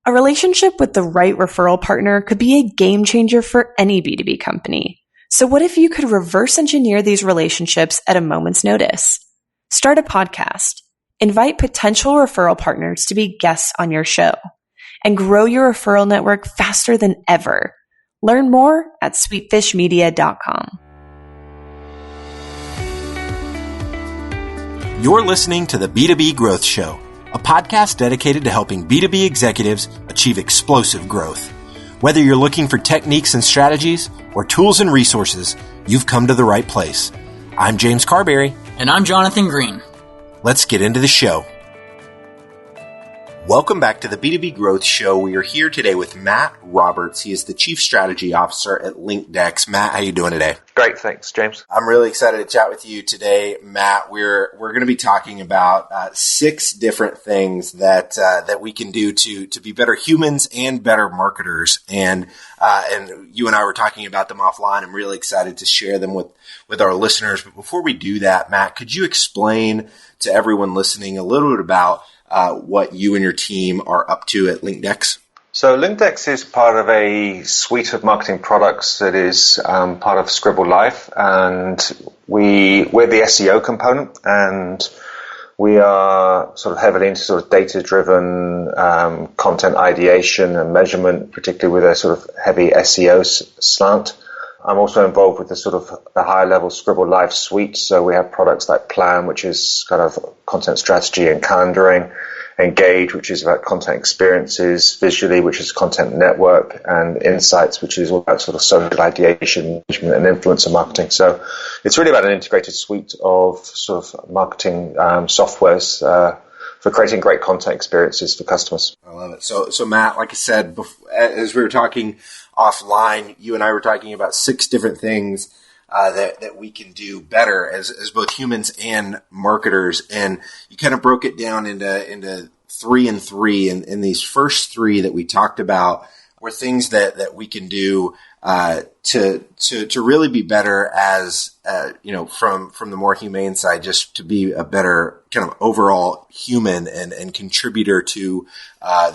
A relationship with the right referral partner could be a game changer for any B2B company. So what if you could reverse engineer these relationships at a moment's notice? Start a podcast, invite potential referral partners to be guests on your show, and grow your referral network faster than ever. Learn more at sweetfishmedia.com. You're listening to the B2B Growth Show, a podcast dedicated to helping B2B executives achieve explosive growth. Whether you're looking for techniques and strategies or tools and resources, you've come to the right place. I'm James Carberry. And I'm Jonathan Green. Let's get into the show. Welcome back to the B2B Growth Show. We are here today with Matt Roberts. He is the Chief Strategy Officer at Linkdex. Matt, how you doing today? Great, thanks, James. I'm really excited to chat with you today, Matt. We're going to be talking about 6 different things that we can do to be better humans and better marketers. And you and I were talking about them offline. I'm really excited to share them with our listeners. But before we do that, Matt, could you explain to everyone listening a little bit about what you and your team are up to at Linkdex? So Linkdex is part of a suite of marketing products that is part of Scribble Life, and we're the SEO component, and we are sort of heavily into sort of data-driven content ideation and measurement, particularly with a sort of heavy SEO slant. I'm also involved with the sort of the higher level Scribble Life suite. So we have products like Plan, which is kind of content strategy and calendaring, Engage, which is about content experiences, Visually, which is content network, and Insights, which is all about sort of social ideation, management, and influencer marketing. So it's really about an integrated suite of sort of marketing softwares for creating great content experiences for customers. I love it. So Matt, like I said, as we were talking offline, you and I were talking about 6 different things that we can do better as both humans and marketers. And you kind of broke it down into 3 and 3. And these first 3 that we talked about were things that we can do to really be better as from the more humane side, just to be a better kind of overall human and contributor to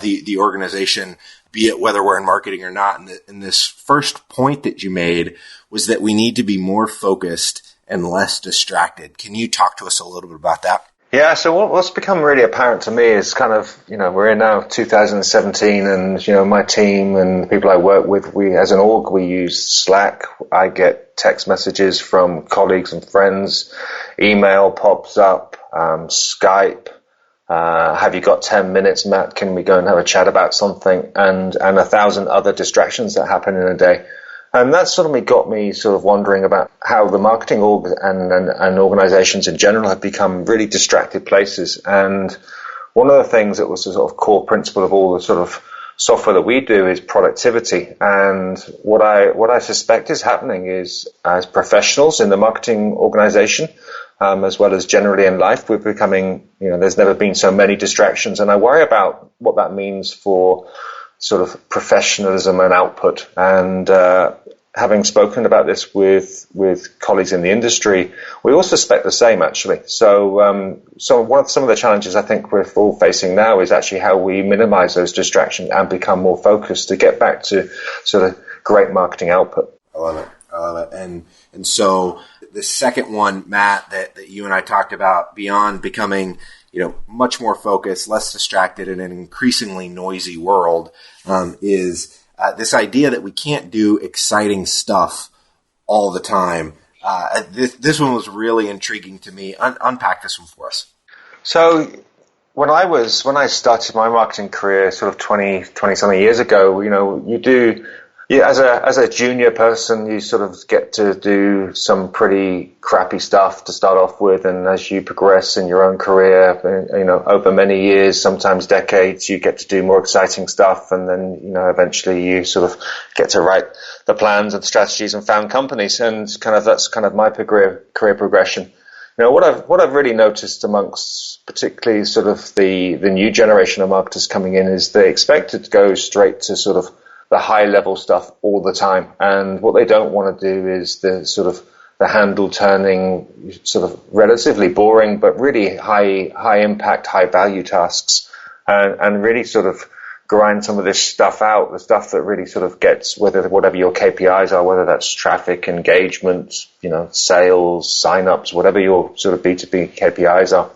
the organization, be it whether we're in marketing or not. And this first point that you made was that we need to be more focused and less distracted. Can you talk to us a little bit about that? Yeah, so what's become really apparent to me is kind of, we're in now 2017, and, my team and the people I work with, as an org, we use Slack. I get text messages from colleagues and friends, email pops up, Skype. Have you got 10 minutes, Matt? Can we go and have a chat about something? And 1,000 other distractions that happen in a day. And that suddenly got me sort of wondering about how the marketing org and organizations in general have become really distracted places. And one of the things that was a sort of core principle of all the sort of software that we do is productivity. And what I suspect is happening is, as professionals in the marketing organization, as well as generally in life, we're becoming, there's never been so many distractions. And I worry about what that means for sort of professionalism and output. And having spoken about this with colleagues in the industry, we all suspect the same, actually. So some of the challenges I think we're all facing now is actually how we minimize those distractions and become more focused to get back to sort of great marketing output. I love it. And so the second one, Matt, that you and I talked about, beyond becoming much more focused, less distracted in an increasingly noisy world, is this idea that we can't do exciting stuff all the time. This one was really intriguing to me. Unpack this one for us. So when I started my marketing career sort of 20 something years ago, as a junior person, you sort of get to do some pretty crappy stuff to start off with, and as you progress in your own career, over many years, sometimes decades, you get to do more exciting stuff, and then eventually you sort of get to write the plans and strategies and found companies, and that's kind of my career progression. What I've really noticed amongst particularly sort of the new generation of marketers coming in is they expect to go straight to sort of the high level stuff all the time. And what they don't want to do is the sort of the handle turning, sort of relatively boring, but really high impact, high value tasks. And really sort of grind some of this stuff out, the stuff that really sort of gets whatever your KPIs are, whether that's traffic, engagement, sales, signups, whatever your sort of B2B KPIs are.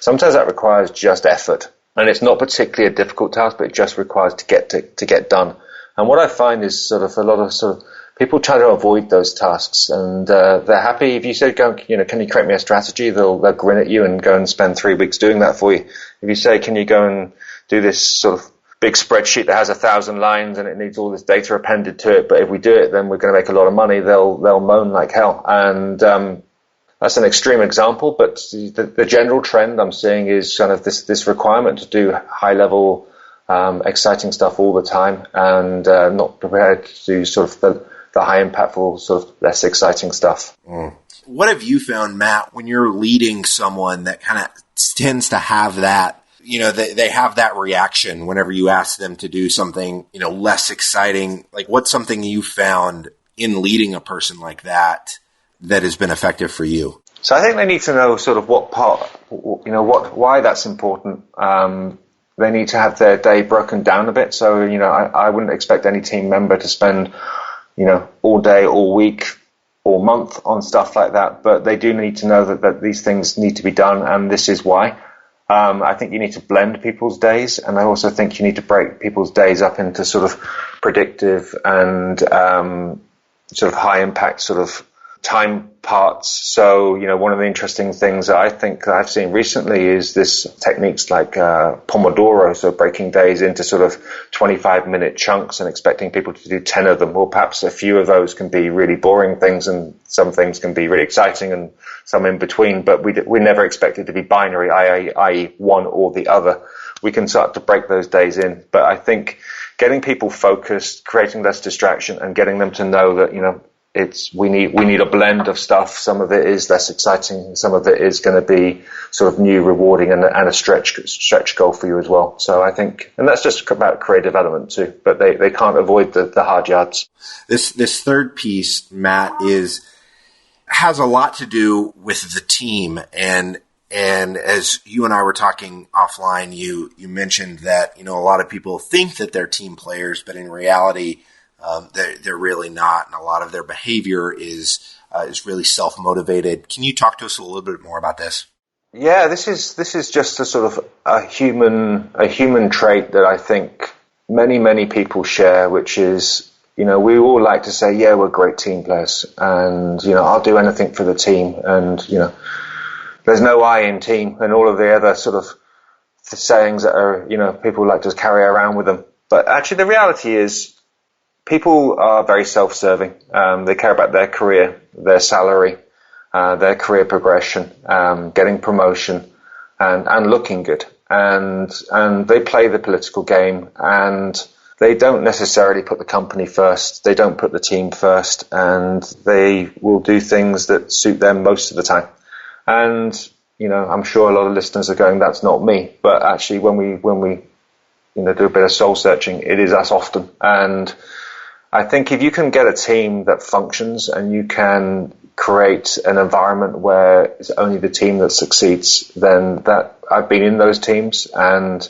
Sometimes that requires just effort, and it's not particularly a difficult task, but it just requires to get done. And what I find is sort of a lot of sort of people try to avoid those tasks, and they're happy if you say, "Go, can you create me a strategy?" They'll grin at you and go and spend 3 weeks doing that for you. If you say, "Can you go and do this sort of big spreadsheet that has 1,000 lines and it needs all this data appended to it, but if we do it, then we're going to make a lot of money," they'll moan like hell. And that's an extreme example, but the general trend I'm seeing is kind of this requirement to do high level, exciting stuff all the time, and not prepared to do sort of the high impactful, sort of less exciting stuff. What have you found, Matt, when you're leading someone that kind of tends to have that, they have that reaction whenever you ask them to do something, less exciting? Like, what's something you found in leading a person like that has been effective for you? So I think they need to know sort of what part, why that's important. They need to have their day broken down a bit. So, I wouldn't expect any team member to spend, all day, all week, all month on stuff like that. But they do need to know that these things need to be done, and this is why. I think you need to blend people's days, and I also think you need to break people's days up into sort of predictive and sort of high impact sort of time parts. So, one of the interesting things that I think that I've seen recently is this techniques like Pomodoro, so breaking days into sort of 25-minute chunks and expecting people to do 10 of them. Or perhaps a few of those can be really boring things, and some things can be really exciting, and some in between. But we never expect it to be binary, i.e. one or the other. We can start to break those days in. But I think getting people focused, creating less distraction, and getting them to know that, we need a blend of stuff. Some of it is less exciting. Some of it is going to be sort of new, rewarding, and a stretch goal for you as well. So I think, and that's just about creative element too, but they can't avoid the hard yards. This third piece, Matt, has a lot to do with the team. And as you and I were talking offline, you mentioned that, a lot of people think that they're team players, but in reality, they're really not, and a lot of their behavior is really self-motivated. Can you talk to us a little bit more about this? Yeah, this is just a sort of a human trait that I think many people share, which is, we all like to say, yeah, we're great team players, and I'll do anything for the team, and there's no I in team, and all of the other sort of sayings that are people like to carry around with them. But actually, the reality is, people are very self-serving. They care about their career, their salary, their career progression, getting promotion, and looking good. And they play the political game, and they don't necessarily put the company first. They don't put the team first, and they will do things that suit them most of the time. And I'm sure a lot of listeners are going, "That's not me." But actually, when we do a bit of soul searching, it is us often. And I think if you can get a team that functions, and you can create an environment where it's only the team that succeeds, then I've been in those teams, and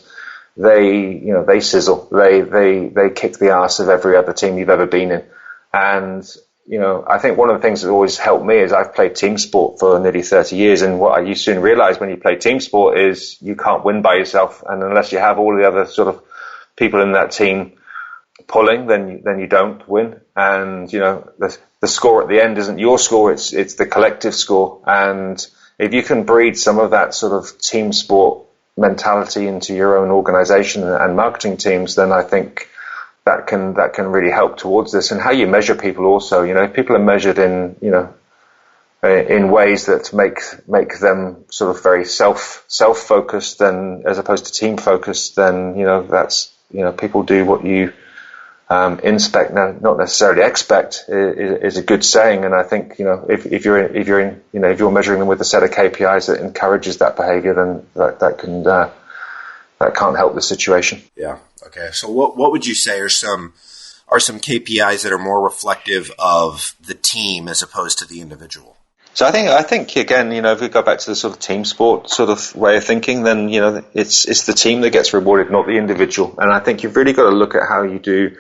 they sizzle. They kick the ass of every other team you've ever been in. And I think one of the things that always helped me is I've played team sport for nearly 30 years, and what you soon realize when you play team sport is you can't win by yourself, and unless you have all the other sort of people in that team pulling, then you don't win. And the score at the end isn't your score, it's the collective score. And if you can breed some of that sort of team sport mentality into your own organization and marketing teams, then I think that can really help towards this. And how you measure people also, people are measured in ways that make them sort of very self-focused, then as opposed to team focused, then that's people do what you inspect, not necessarily expect, is a good saying. And I think if you're measuring them with a set of KPIs that encourages that behavior, then that can't help the situation. Yeah. Okay. So what would you say are some KPIs that are more reflective of the team as opposed to the individual? So I think again, if we go back to the sort of team sport sort of way of thinking, then it's the team that gets rewarded, not the individual. And I think you've really got to look at how you do.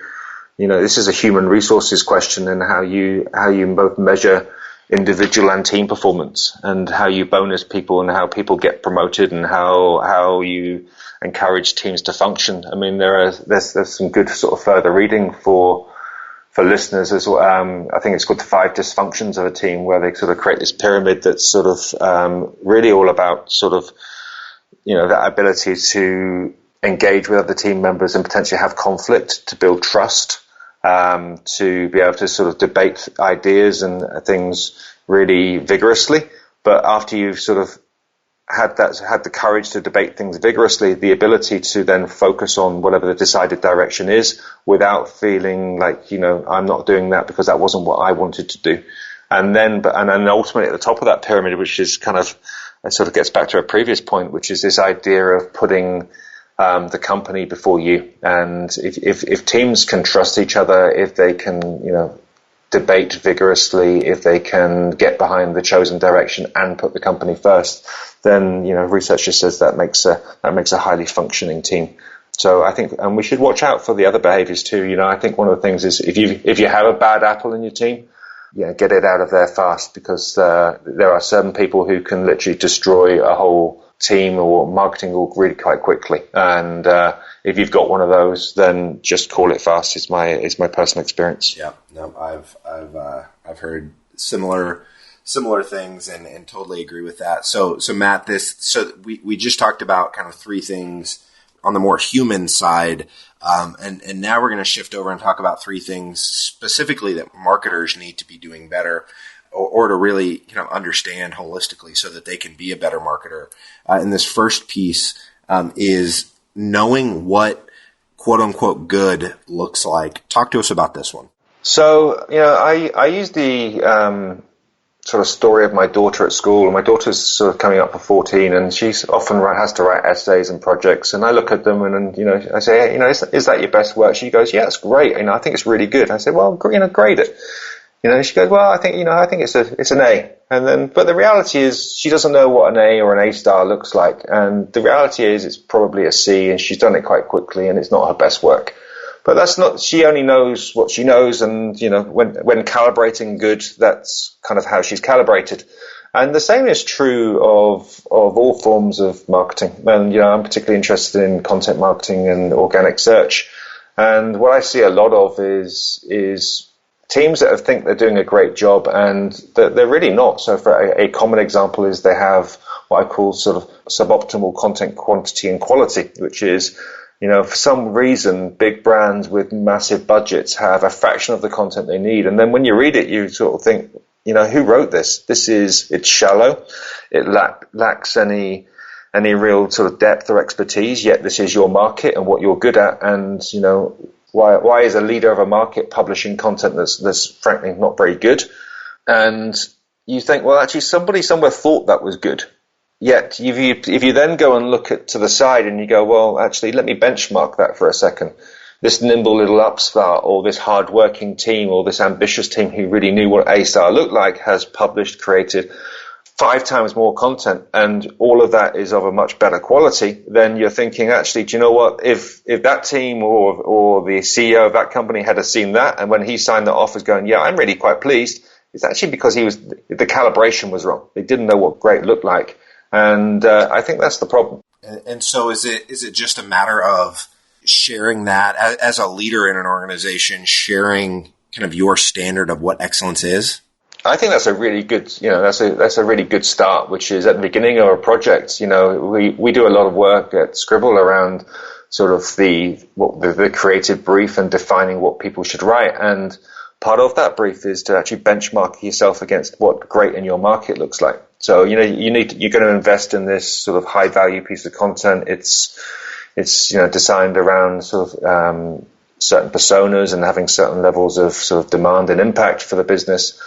This is a human resources question, and how you both measure individual and team performance, and how you bonus people, and how people get promoted, and how you encourage teams to function. I mean, there's some good sort of further reading for listeners as well. I think it's called the 5 dysfunctions of a team, where they sort of create this pyramid that's sort of really all about sort of that ability to engage with other team members and potentially have conflict, to build trust, to be able to sort of debate ideas and things really vigorously. But after you've sort of had the courage to debate things vigorously, the ability to then focus on whatever the decided direction is, without feeling like, I'm not doing that because that wasn't what I wanted to do. And then ultimately at the top of that pyramid, which is it sort of gets back to a previous point, which is this idea of putting the company before you. And if teams can trust each other, if they can, debate vigorously, if they can get behind the chosen direction and put the company first, then research just says that makes a highly functioning team. So I think, and we should watch out for the other behaviors too. I think one of the things is if you have a bad apple in your team, get it out of there fast, because there are certain people who can literally destroy a whole team or marketing org really quite quickly. And if you've got one of those, then just call it fast. Is my personal experience. Yeah, no, I've heard similar things and totally agree with that. So Matt, we just talked about kind of 3 things on the more human side, and now we're going to shift over and talk about 3 things specifically that marketers need to be doing better, or to really understand holistically, so that they can be a better marketer. And this first piece is knowing what quote unquote good looks like. Talk to us about this one. So I use the sort of story of my daughter at school. My daughter's sort of coming up for 14, and she's often has to write essays and projects. And I look at them and I say, hey, is that your best work? She goes, yeah, it's great. I think it's really good. I say, well, grade it. She goes, well, I think it's an A. But the reality is she doesn't know what an A or an A star looks like. And the reality is it's probably a C, and she's done it quite quickly, and it's not her best work. But that's not, she only knows what she knows. And, when calibrating good, that's kind of how she's calibrated. And the same is true of all forms of marketing. And, I'm particularly interested in content marketing and organic search. And what I see a lot of is teams that think they're doing a great job, and they're really not. So for a common example is they have what I call sort of suboptimal content quantity and quality, which is, for some reason, big brands with massive budgets have a fraction of the content they need. And then when you read it, you sort of think, who wrote this? It's shallow. It lacks any real sort of depth or expertise, yet this is your market and what you're good at. And, why is a leader of a market publishing content that's frankly not very good? And you think, well, actually somebody somewhere thought that was good. Yet if you then go and look to the side and you go, well, actually, let me benchmark that for a second. This nimble little upstart, or this hard-working team, or this ambitious team who really knew what A-star looked like, has published, created 5 times more content, and all of that is of a much better quality. Then you're thinking, actually, do you know what? If that team or the CEO of that company had seen that, and when he signed that off, was going, yeah, I'm really quite pleased, it's actually because the calibration was wrong. They didn't know what great looked like. And I think that's the problem. And so is it just a matter of sharing that as a leader in an organization, sharing kind of your standard of what excellence is? I think that's a really good, that's a really good start, which is at the beginning of a project. We do a lot of work at Scribble around sort of the creative brief and defining what people should write. And part of that brief is to actually benchmark yourself against what great in your market looks like. So, you're going to invest in this sort of high value piece of content. It's designed around sort of, certain personas and having certain levels of sort of demand and impact for the business.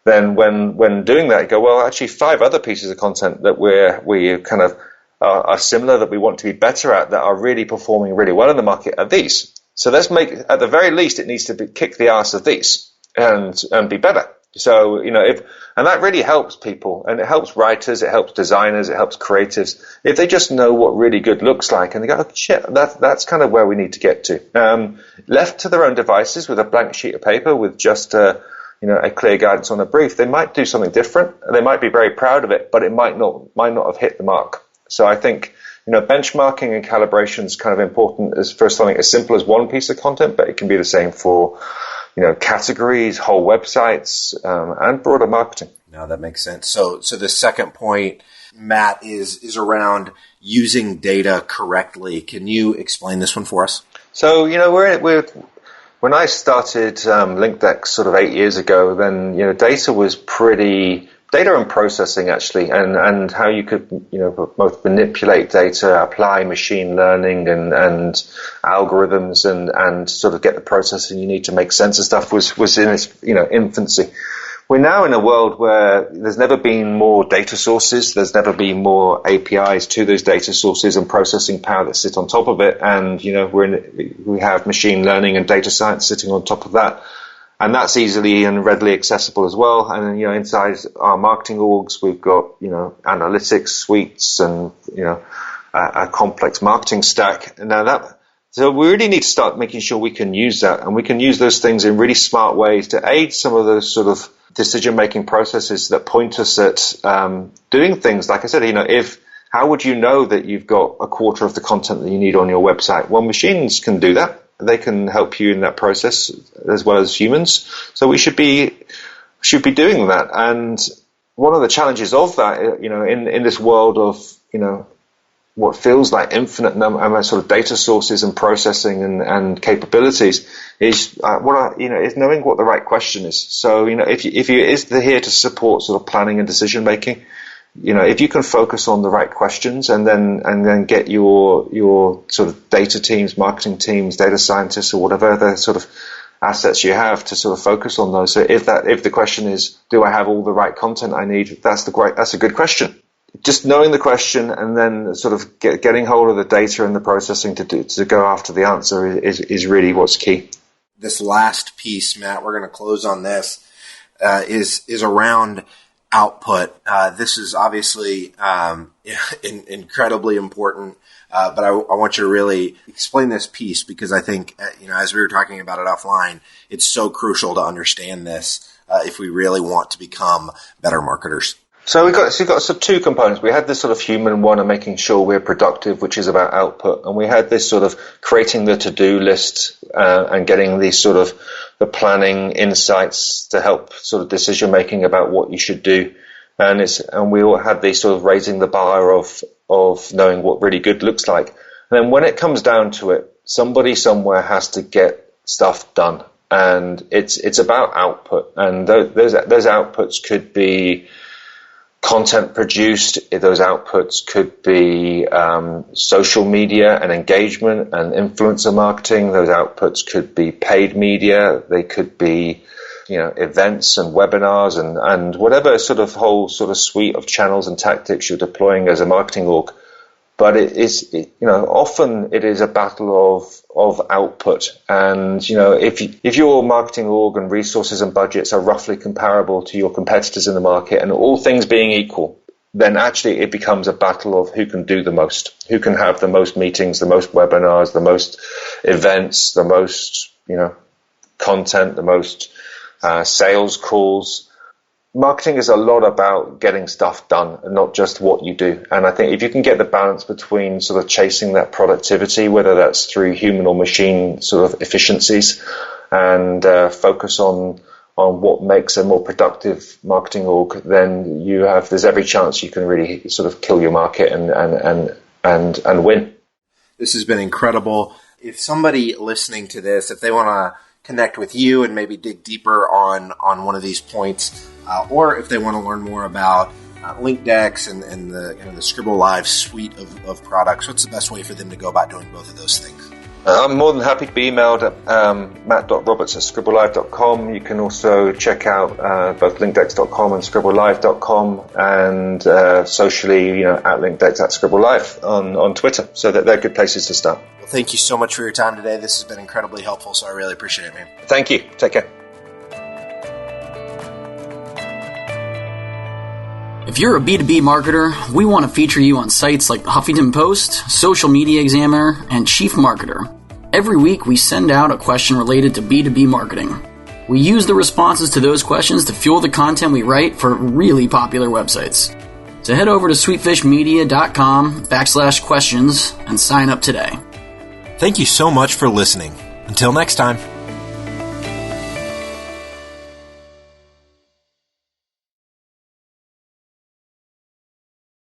Then when doing that, you go, well, actually 5 other pieces of content that we kind of are similar, that we want to be better at, that are really performing really well in the market, are these. So let's make, at the very least, it needs to kick the arse of these and be better. So, and that really helps people, and it helps writers, it helps designers, it helps creatives. If they just know what really good looks like, and they go, oh, shit, that's kind of where we need to get to. Left to their own devices with a blank sheet of paper with just a clear guidance on a brief, they might do something different. They might be very proud of it, but it might not have hit the mark. So I think, benchmarking and calibration is kind of important as for something as simple as one piece of content, but it can be the same for categories, whole websites, and broader marketing. No, that makes sense. So the second point, Matt, is around using data correctly. Can you explain this one for us? So, when I started Linkdex sort of 8 years ago, then data and processing actually, and how you could both manipulate data, apply machine learning and algorithms, and sort of get the processing you need to make sense of stuff was in its infancy. We're now in a world where there's never been more data sources, there's never been more APIs to those data sources and processing power that sit on top of it, and we have machine learning and data science sitting on top of that. And that's easily and readily accessible as well. And inside our marketing orgs, we've got analytics suites and a complex marketing stack. So we really need to start making sure we can use that, and we can use those things in really smart ways to aid some of those sort of decision-making processes that point us at doing things. Like I said, how would you know that you've got a quarter of the content that you need on your website? Well, machines can do that. They can help you in that process as well as humans. So we should be doing that. And one of the challenges of that, in this world of, what feels like infinite number sort of data sources and processing and capabilities is knowing what the right question is. So, if you is here to support sort of planning and decision making, if you can focus on the right questions and then get your sort of data teams, marketing teams, data scientists, or whatever the sort of assets you have to sort of focus on those. So if the question is, do I have all the right content I need? That's a good question. Just knowing the question and then sort of getting hold of the data and the processing to go after the answer is really what's key. This last piece, Matt, we're going to close on this, is around output. This is obviously incredibly important, but I want you to really explain this piece, because I think, as we were talking about it offline, it's so crucial to understand this if we really want to become better marketers. So we've got sort of two components. We had this sort of human one of making sure we're productive, which is about output, and we had this sort of creating the to-do list and getting these sort of the planning insights to help sort of decision making about what you should do. And we all had these sort of raising the bar of knowing what really good looks like. And then when it comes down to it, somebody somewhere has to get stuff done, and it's about output. And those outputs could be content produced, those outputs could be social media and engagement and influencer marketing. Those outputs could be paid media. They could be, events and webinars and whatever sort of whole sort of suite of channels and tactics you're deploying as a marketing org. But often it is a battle of output. And, if your marketing org and resources and budgets are roughly comparable to your competitors in the market, and all things being equal, then actually it becomes a battle of who can do the most, who can have the most meetings, the most webinars, the most events, the most, content, the most sales calls. Marketing is a lot about getting stuff done and not just what you do. And I think if you can get the balance between sort of chasing that productivity, whether that's through human or machine sort of efficiencies, and focus on what makes a more productive marketing org, then there's every chance you can really sort of kill your market and win. This has been incredible. If somebody listening to this, if they want to connect with you and maybe dig deeper on one of these points, or if they want to learn more about Linkdex and the Scribble Live suite of products, what's the best way for them to go about doing both of those things? I'm more than happy to be emailed at matt.roberts@scribblelive.com. You can also check out both linkdex.com and scribblelive.com, and socially, at Linkdex at Scribblelive on Twitter. So they're good places to start. Well, thank you so much for your time today. This has been incredibly helpful, so I really appreciate it, man. Thank you. Take care. If you're a B2B marketer, we want to feature you on sites like the Huffington Post, Social Media Examiner, and Chief Marketer. Every week, we send out a question related to B2B marketing. We use the responses to those questions to fuel the content we write for really popular websites. So head over to sweetfishmedia.com/questions and sign up today. Thank you so much for listening. Until next time.